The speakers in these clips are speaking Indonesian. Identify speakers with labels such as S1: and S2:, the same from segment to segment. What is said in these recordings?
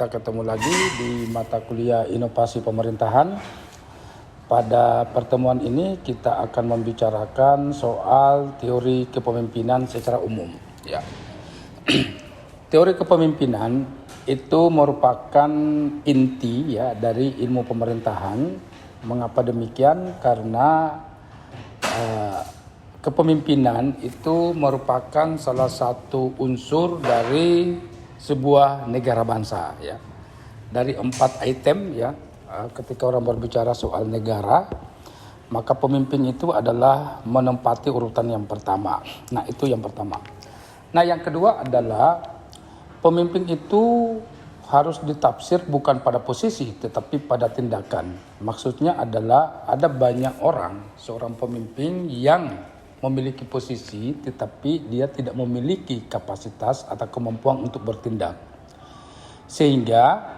S1: kita ketemu lagi di mata kuliah Inovasi Pemerintahan. Pada pertemuan ini kita akan membicarakan soal teori kepemimpinan secara umum. Ya. Teori kepemimpinan itu merupakan inti ya dari ilmu pemerintahan. Mengapa demikian? Karena kepemimpinan itu merupakan salah satu unsur dari sebuah negara bangsa ya. Dari 4 item ya, ketika orang berbicara soal negara, maka pemimpin itu adalah menempati urutan yang pertama. Nah, itu yang pertama. Nah, yang kedua adalah pemimpin itu harus ditafsir bukan pada posisi tetapi pada tindakan. Maksudnya adalah ada banyak orang, seorang pemimpin yang memiliki posisi tetapi dia tidak memiliki kapasitas atau kemampuan untuk bertindak. Sehingga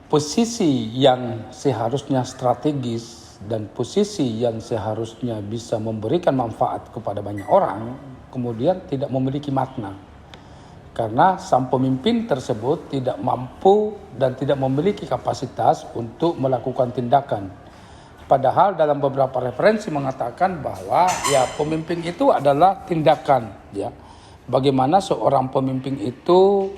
S1: posisi yang seharusnya strategis dan posisi yang seharusnya bisa memberikan manfaat kepada banyak orang kemudian tidak memiliki makna. Karena sang pemimpin tersebut tidak mampu dan tidak memiliki kapasitas untuk melakukan tindakan. Padahal dalam beberapa referensi mengatakan bahwa ya pemimpin itu adalah tindakan ya. Bagaimana seorang pemimpin itu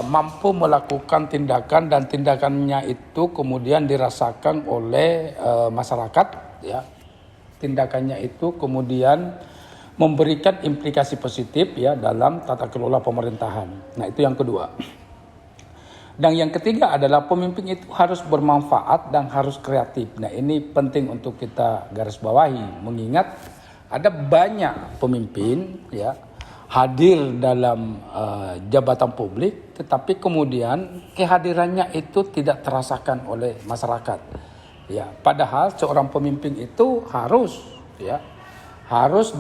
S1: mampu melakukan tindakan dan tindakannya itu kemudian dirasakan oleh masyarakat ya. Tindakannya itu kemudian memberikan implikasi positif ya dalam tata kelola pemerintahan. Nah, itu yang kedua. Dan yang ketiga adalah pemimpin itu harus bermanfaat dan harus kreatif. Nah, ini penting untuk kita garis bawahi, mengingat ada banyak pemimpin ya hadir dalam jabatan publik, tetapi kemudian kehadirannya itu tidak terasakan oleh masyarakat. Ya, padahal seorang pemimpin itu harus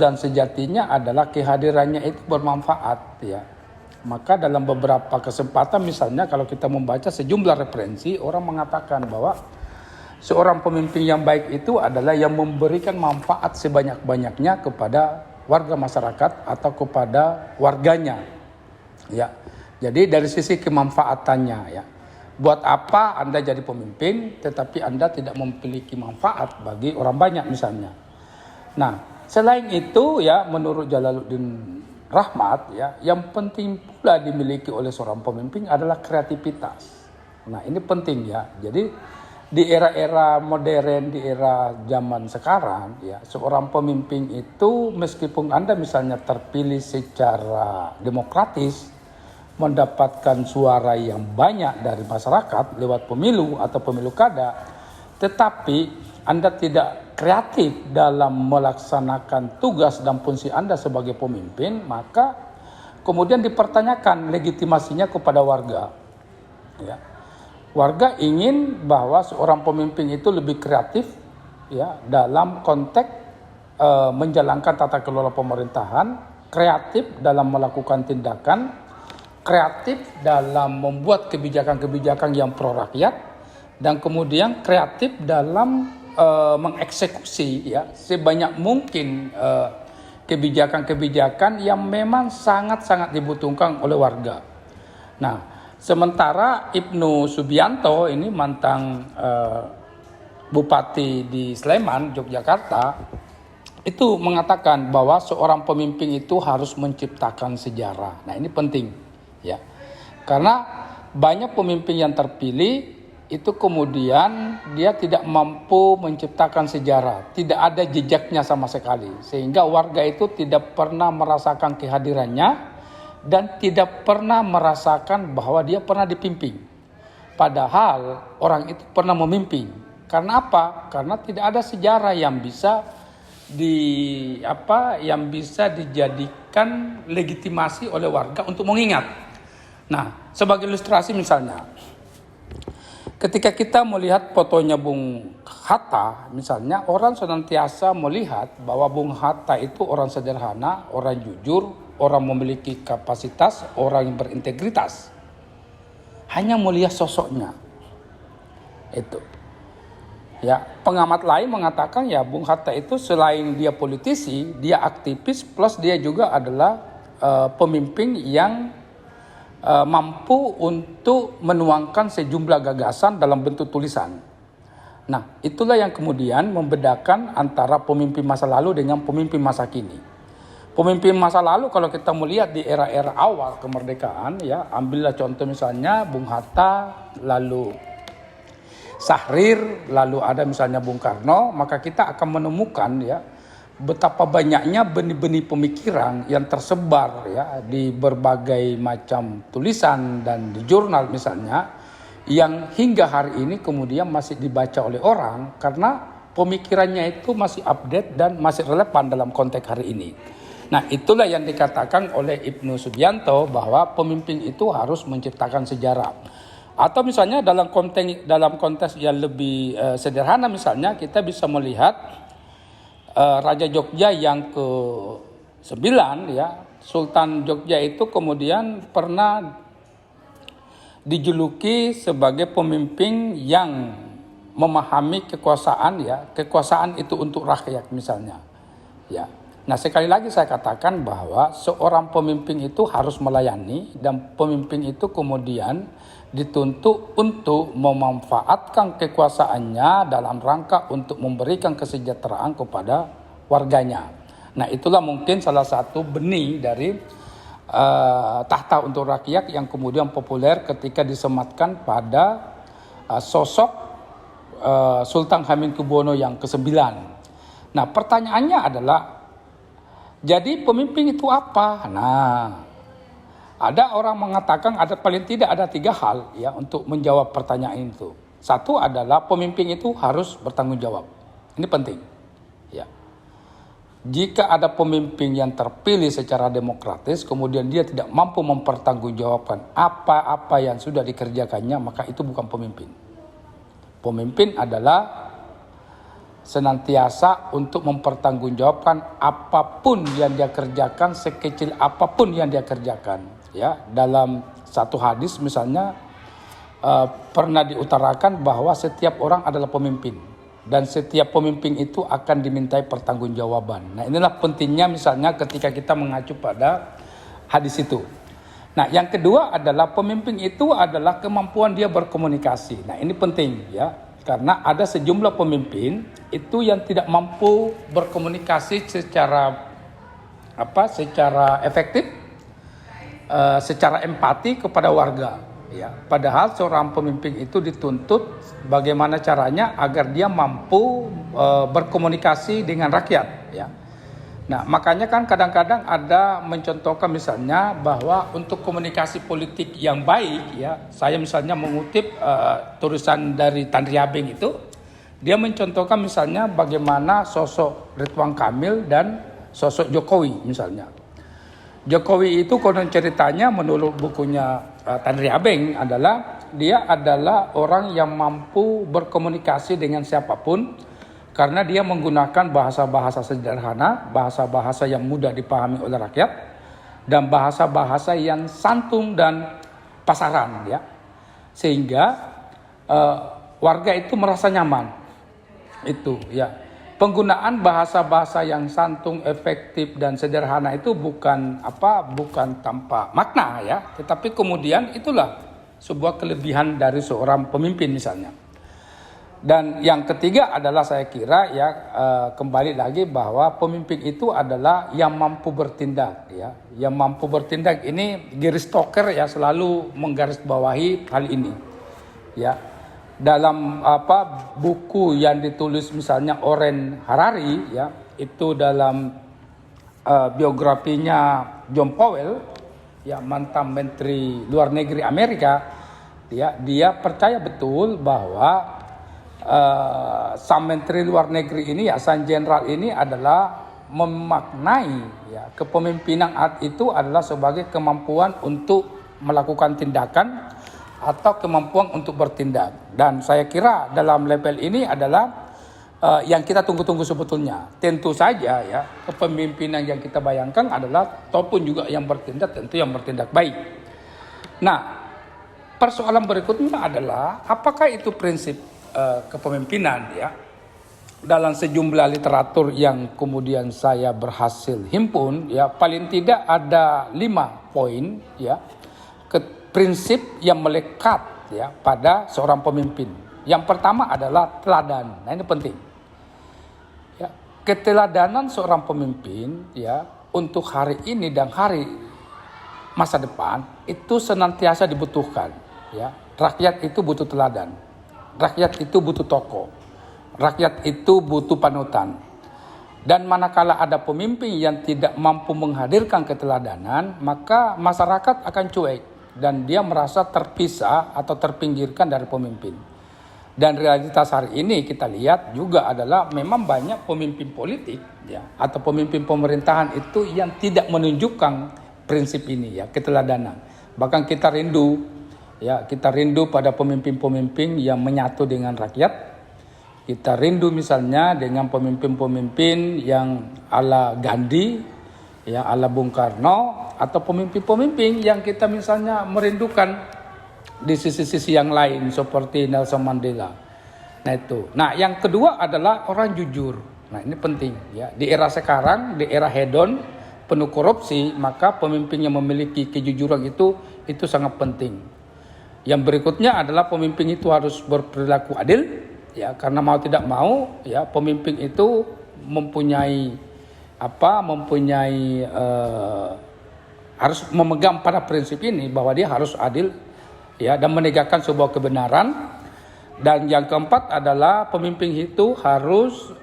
S1: dan sejatinya adalah kehadirannya itu bermanfaat ya. Maka dalam beberapa kesempatan misalnya kalau kita membaca sejumlah referensi, orang mengatakan bahwa seorang pemimpin yang baik itu adalah yang memberikan manfaat sebanyak-banyaknya kepada warga masyarakat atau kepada warganya. Ya. Jadi dari sisi kemanfaatannya ya. Buat apa Anda jadi pemimpin tetapi Anda tidak memiliki manfaat bagi orang banyak misalnya. Nah, selain itu ya menurut Jalaluddin Rahmat ya, yang penting pula dimiliki oleh seorang pemimpin adalah kreativitas. Nah, ini penting ya. Jadi di era-era modern, di era zaman sekarang ya, seorang pemimpin itu meskipun Anda misalnya terpilih secara demokratis, mendapatkan suara yang banyak dari masyarakat lewat pemilu atau pemilu kada, tetapi Anda tidak kreatif dalam melaksanakan tugas dan fungsi Anda sebagai pemimpin, maka kemudian dipertanyakan legitimasinya kepada warga. Ya. Warga ingin bahwa seorang pemimpin itu lebih kreatif ya dalam konteks menjalankan tata kelola pemerintahan, kreatif dalam melakukan tindakan, kreatif dalam membuat kebijakan-kebijakan yang pro rakyat, dan kemudian kreatif dalam mengeksekusi ya sebanyak mungkin kebijakan-kebijakan yang memang sangat-sangat dibutuhkan oleh warga. Nah, sementara Ibnu Subianto ini mantan Bupati di Sleman, Yogyakarta, itu mengatakan bahwa seorang pemimpin itu harus menciptakan sejarah. Nah, ini penting ya. Karena banyak pemimpin yang terpilih itu kemudian dia tidak mampu menciptakan sejarah, tidak ada jejaknya sama sekali, sehingga warga itu tidak pernah merasakan kehadirannya dan tidak pernah merasakan bahwa dia pernah dipimpin. Padahal orang itu pernah memimpin. Karena apa? Karena tidak ada sejarah yang bisa dijadikan legitimasi oleh warga untuk mengingat. Nah, sebagai ilustrasi misalnya, ketika kita melihat fotonya Bung Hatta, misalnya orang senantiasa melihat bahwa Bung Hatta itu orang sederhana, orang jujur, orang memiliki kapasitas, orang yang berintegritas. Hanya melihat sosoknya. Itu. Ya, pengamat lain mengatakan ya Bung Hatta itu selain dia politisi, dia aktivis plus dia juga adalah pemimpin yang mampu untuk menuangkan sejumlah gagasan dalam bentuk tulisan. Nah, itulah yang kemudian membedakan antara pemimpin masa lalu dengan pemimpin masa kini. Pemimpin masa lalu kalau kita melihat di era-era awal kemerdekaan, ya, ambillah contoh misalnya Bung Hatta, lalu Syahrir, lalu ada misalnya Bung Karno, maka kita akan menemukan, ya, betapa banyaknya benih-benih pemikiran yang tersebar, ya, di berbagai macam tulisan dan di jurnal misalnya, yang hingga hari ini kemudian masih dibaca oleh orang karena pemikirannya itu masih update dan masih relevan dalam konteks hari ini. Nah, itulah yang dikatakan oleh Ibnu Subianto bahwa pemimpin itu harus menciptakan sejarah. Atau misalnya dalam konteks yang lebih sederhana, misalnya kita bisa melihat Raja Jogja yang ke-9, ya, Sultan Jogja itu kemudian pernah dijuluki sebagai pemimpin yang memahami kekuasaan, ya, kekuasaan itu untuk rakyat misalnya, ya. Nah, sekali lagi saya katakan bahwa seorang pemimpin itu harus melayani, dan pemimpin itu kemudian dituntut untuk memanfaatkan kekuasaannya dalam rangka untuk memberikan kesejahteraan kepada warganya. Nah, itulah mungkin salah satu benih dari tahta untuk rakyat yang kemudian populer ketika disematkan pada sosok Sultan Hamengkubuwono yang ke-9. Nah, pertanyaannya adalah, jadi pemimpin itu apa? Nah, ada orang mengatakan paling tidak ada 3 hal, ya, untuk menjawab pertanyaan itu. Satu adalah pemimpin itu harus bertanggung jawab. Ini penting, ya. Jika ada pemimpin yang terpilih secara demokratis, kemudian dia tidak mampu mempertanggungjawabkan apa-apa yang sudah dikerjakannya, maka itu bukan pemimpin. Pemimpin adalah senantiasa untuk mempertanggungjawabkan apapun yang dia kerjakan, sekecil apapun yang dia kerjakan. Ya, dalam satu hadis misalnya pernah diutarakan bahwa setiap orang adalah pemimpin dan setiap pemimpin itu akan dimintai pertanggungjawaban. Nah, inilah pentingnya misalnya ketika kita mengacu pada hadis itu. Nah, yang kedua adalah pemimpin itu adalah kemampuan dia berkomunikasi. Nah, ini penting, ya, karena ada sejumlah pemimpin itu yang tidak mampu berkomunikasi secara efektif, secara empati kepada warga, ya. Padahal seorang pemimpin itu dituntut bagaimana caranya agar dia mampu berkomunikasi dengan rakyat, ya. Nah, makanya kan kadang-kadang ada mencontohkan misalnya bahwa untuk komunikasi politik yang baik, ya, saya misalnya mengutip tulisan dari Tandri Abeng itu, dia mencontohkan misalnya bagaimana sosok Ridwan Kamil dan sosok Jokowi misalnya. Jokowi itu konon ceritanya menurut bukunya Tandri Abeng adalah dia adalah orang yang mampu berkomunikasi dengan siapapun karena dia menggunakan bahasa-bahasa sederhana, bahasa-bahasa yang mudah dipahami oleh rakyat, dan bahasa-bahasa yang santun dan pasaran, ya. Sehingga warga itu merasa nyaman. Itu, ya. Penggunaan bahasa-bahasa yang santun, efektif dan sederhana itu bukan tanpa makna, ya, tetapi kemudian itulah sebuah kelebihan dari seorang pemimpin misalnya. Dan yang ketiga adalah saya kira, ya, kembali lagi bahwa pemimpin itu adalah yang mampu bertindak, ya. Yang mampu bertindak ini Gary Stoker, ya, selalu menggarisbawahi hal ini, ya. Dalam buku yang ditulis misalnya Oren Harari, ya, itu dalam biografinya John Powell, ya, mantan Menteri Luar Negeri Amerika, ya, dia percaya betul bahwa sang Menteri Luar Negeri ini, ya, sang Jenderal ini adalah memaknai, ya, kepemimpinan itu adalah sebagai kemampuan untuk melakukan tindakan atau kemampuan untuk bertindak. Dan saya kira dalam level ini adalah yang kita tunggu-tunggu sebetulnya. Tentu saja, ya, kepemimpinan yang kita bayangkan adalah ataupun juga yang bertindak tentu yang bertindak baik. Nah, persoalan berikutnya adalah apakah itu prinsip kepemimpinan, ya. Dalam sejumlah literatur yang kemudian saya berhasil himpun, ya, paling tidak ada 5 poin, ya, prinsip yang melekat ya pada seorang pemimpin. Yang pertama adalah teladan. Nah, ini penting. Ya, keteladanan seorang pemimpin ya untuk hari ini dan hari masa depan itu senantiasa dibutuhkan. Ya, rakyat itu butuh teladan. Rakyat itu butuh tokoh. Rakyat itu butuh panutan. Dan manakala ada pemimpin yang tidak mampu menghadirkan keteladanan, maka masyarakat akan cuek dan dia merasa terpisah atau terpinggirkan dari pemimpin. Dan realitas hari ini kita lihat juga adalah memang banyak pemimpin politik ya atau pemimpin pemerintahan itu yang tidak menunjukkan prinsip ini ya, keteladanan. Bahkan kita rindu pada pemimpin-pemimpin yang menyatu dengan rakyat. Kita rindu misalnya dengan pemimpin-pemimpin yang ala Gandhi, ya ala Bung Karno, atau pemimpin-pemimpin yang kita misalnya merindukan di sisi-sisi yang lain seperti Nelson Mandela. Nah itu. Nah yang kedua adalah orang jujur. Nah ini penting ya. Di era sekarang, di era hedon penuh korupsi, maka pemimpin yang memiliki kejujuran itu sangat penting. Yang berikutnya adalah pemimpin itu harus berperilaku adil. Ya, karena mau tidak mau, ya pemimpin itu mempunyai harus memegang pada prinsip ini bahwa dia harus adil, ya dan menegakkan sebuah kebenaran. Dan yang keempat adalah pemimpin itu harus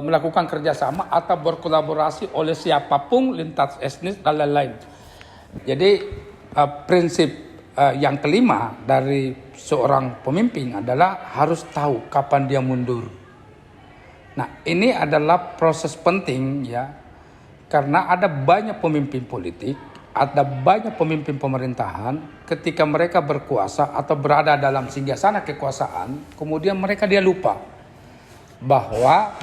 S1: melakukan kerjasama atau berkolaborasi oleh siapapun lintas etnis dan lain-lain. Jadi prinsip yang kelima dari seorang pemimpin adalah harus tahu kapan dia mundur. Nah, ini adalah proses penting ya. Karena ada banyak pemimpin politik, ada banyak pemimpin pemerintahan ketika mereka berkuasa atau berada dalam singgasana kekuasaan, kemudian dia lupa bahwa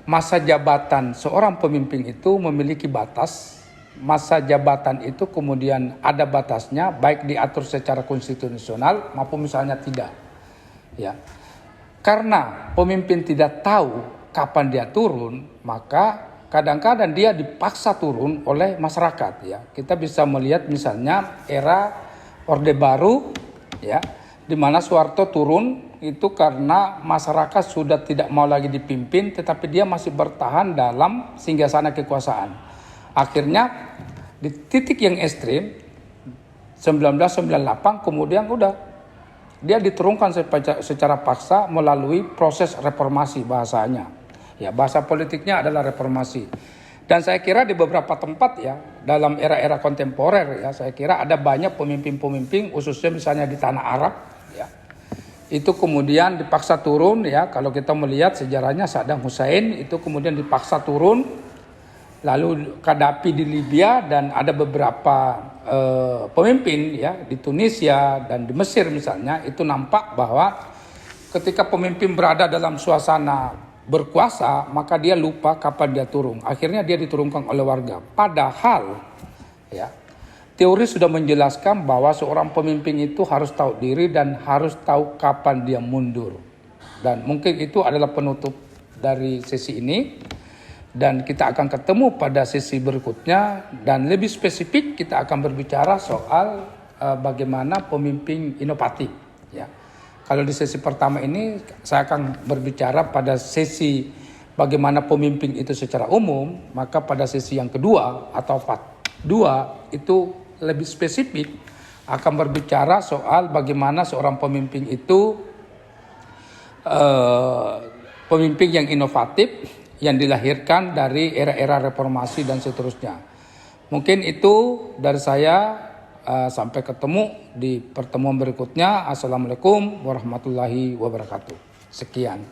S1: masa jabatan seorang pemimpin itu memiliki batas. Masa jabatan itu kemudian ada batasnya, baik diatur secara konstitusional maupun misalnya tidak. Ya, karena pemimpin tidak tahu kapan dia turun, maka kadang-kadang dia dipaksa turun oleh masyarakat. Ya, kita bisa melihat misalnya era Orde Baru, ya, di mana Soeharto turun itu karena masyarakat sudah tidak mau lagi dipimpin, tetapi dia masih bertahan dalam singgasana kekuasaan. Akhirnya di titik yang ekstrim 1998 kemudian dia diturunkan secara paksa melalui proses reformasi bahasanya. Ya, bahasa politiknya adalah reformasi. Dan saya kira di beberapa tempat ya dalam era-era kontemporer ya saya kira ada banyak pemimpin-pemimpin khususnya misalnya di tanah Arab ya. Itu kemudian dipaksa turun ya, kalau kita melihat sejarahnya Saddam Hussein itu kemudian dipaksa turun. Lalu Gaddafi di Libya dan ada beberapa pemimpin ya di Tunisia dan di Mesir misalnya itu nampak bahwa ketika pemimpin berada dalam suasana berkuasa maka dia lupa kapan dia turun. Akhirnya dia diturunkan oleh warga. Padahal ya teori sudah menjelaskan bahwa seorang pemimpin itu harus tahu diri dan harus tahu kapan dia mundur. Dan mungkin itu adalah penutup dari sesi ini. Dan kita akan ketemu pada sesi berikutnya dan lebih spesifik kita akan berbicara soal bagaimana pemimpin inovatif. Ya. Kalau di sesi pertama ini saya akan berbicara pada sesi bagaimana pemimpin itu secara umum, maka pada sesi yang kedua atau part 2 itu lebih spesifik akan berbicara soal bagaimana seorang pemimpin itu pemimpin yang inovatif yang dilahirkan dari era-era reformasi dan seterusnya. Mungkin itu dari saya, sampai ketemu di pertemuan berikutnya. Assalamualaikum warahmatullahi wabarakatuh. Sekian.